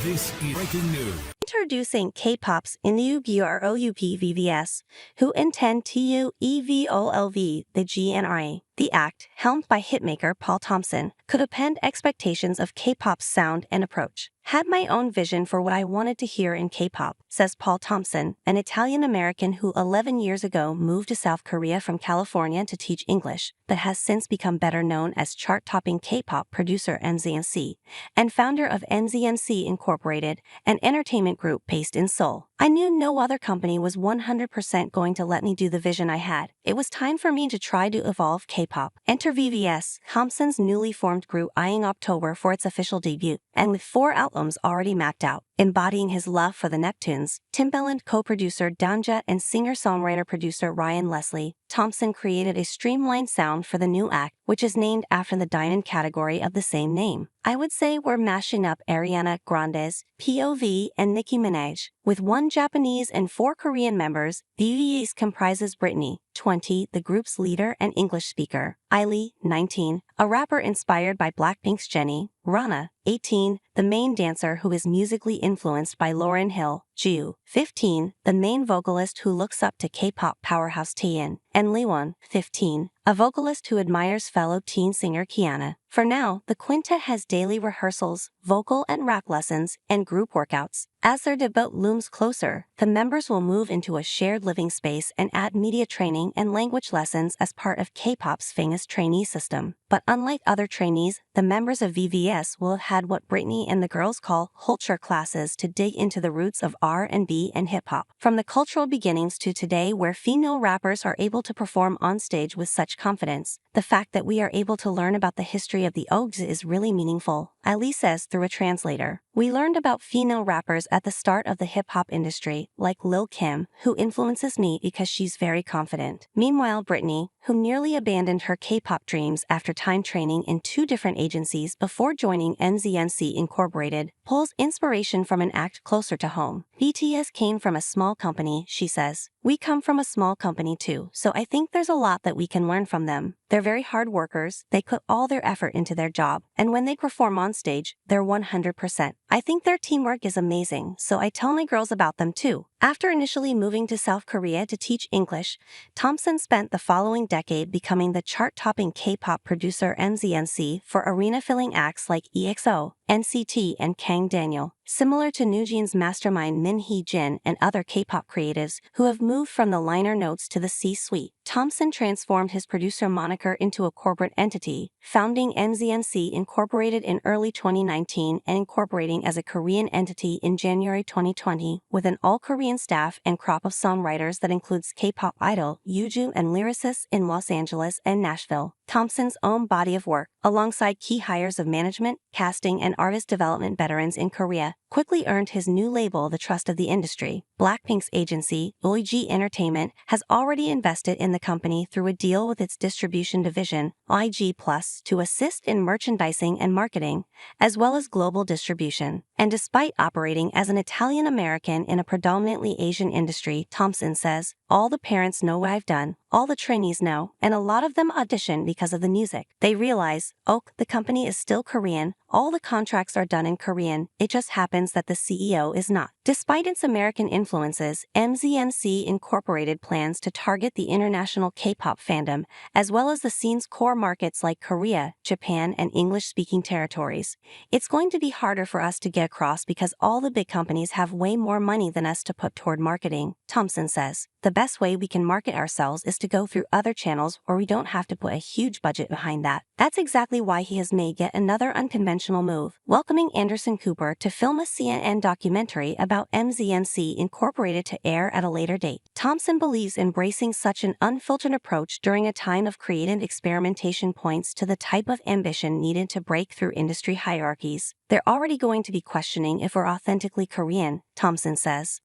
This is breaking news. Introducing K-pop's new group VVS, who intend to evolve the genre. The act, helmed by hitmaker Paul Thompson, could append expectations of K-pop's sound and approach. Had my own vision for what I wanted to hear in K-pop, says Paul Thompson, an Italian-American who 11 years ago moved to South Korea from California to teach English, but has since become better known as chart-topping K-pop producer NZNC, and founder of NZNC Incorporated, an entertainment group based in Seoul. I knew no other company was 100% going to let me do the vision I had. It was time for me to try to evolve K-pop. Enter VVS, Thompson's newly formed group eyeing October for its official debut, and with 4 albums already mapped out. Embodying his love for the Neptunes, Timbaland co-producer Danja and singer-songwriter-producer Ryan Leslie, Thompson created a streamlined sound for the new act, which is named after the diamond category of the same name. I would say we're mashing up Ariana Grande's POV and Nicki Minaj. With 1 Japanese and 4 Korean members, VVS comprises Brittney, 20, the group's leader and English speaker, Ilee, 19, a rapper inspired by Blackpink's Jennie, Rana, 18, the main dancer who is musically influenced by Lauryn Hill, Ju, 15, the main vocalist who looks up to K-pop powerhouse Taeyeon, and Liwon, 15, a vocalist who admires fellow teen singer Kiana. For now, the quintet has daily rehearsals, vocal and rap lessons, and group workouts. As their debut looms closer, the members will move into a shared living space and add media training and language lessons as part of K-pop's famous trainee system. But unlike other trainees, the members of VVS will have had what Brittney and the girls call culture classes to dig into the roots of R&B and hip-hop. From the cultural beginnings to today where female rappers are able to perform on stage with such confidence, the fact that we are able to learn about the history of the OGs is really meaningful, Ilee says through a translator. We learned about female rappers at the start of the hip-hop industry, like Lil Kim, who influences me because she's very confident. Meanwhile, Brittney, who nearly abandoned her K-pop dreams after time training in 2 different agencies before joining NZNC Incorporated, pulls inspiration from an act closer to home. BTS came from a small company, she says. We come from a small company too, so I think there's a lot that we can learn from them. They're very hard workers, they put all their effort into their job, and when they perform on stage, they're 100%. I think their teamwork is amazing, so I tell my girls about them too. After initially moving to South Korea to teach English, Thompson spent the following decade becoming the chart-topping K-pop producer NZNC for arena-filling acts like EXO, NCT, and Kang Daniel. Similar to NewJeans mastermind Min Hee-jin and other K-pop creatives who have moved from the liner notes to the C-suite, Thompson transformed his producer moniker into a corporate entity, founding NZNC Incorporated in early 2019 and incorporating as a Korean entity in January 2020 with an all-Korean staff and crop of songwriters that includes K-pop idol Yuju and lyricists in Los Angeles and Nashville. Thompson's own body of work, alongside key hires of management, casting, and artist development veterans in Korea, quickly earned his new label the trust of the industry. Blackpink's agency, IG Entertainment, has already invested in the company through a deal with its distribution division, IG Plus, to assist in merchandising and marketing, as well as global distribution. And despite operating as an Italian-American in a predominantly Asian industry, Thompson says, all the parents know what I've done, all the trainees know, and a lot of them audition because of the music. They realize, oh, the company is still Korean, all the contracts are done in Korean, it just happens that the CEO is not. Despite its American influences, NZNC Incorporated plans to target the international K-pop fandom, as well as the scene's core markets like Korea, Japan, and English-speaking territories. It's going to be harder for us to get across because all the big companies have way more money than us to put toward marketing, Thompson says. The best way we can market ourselves is to go through other channels where we don't have to put a huge budget behind that. That's exactly why he has made yet another unconventional move, welcoming Anderson Cooper to film a CNN documentary about NZNC Incorporated to air at a later date. Thompson believes embracing such an unfiltered approach during a time of creative experimentation points to the type of ambition needed to break through industry hierarchies. They're already going to be questioning if we're authentically Korean, Thompson says.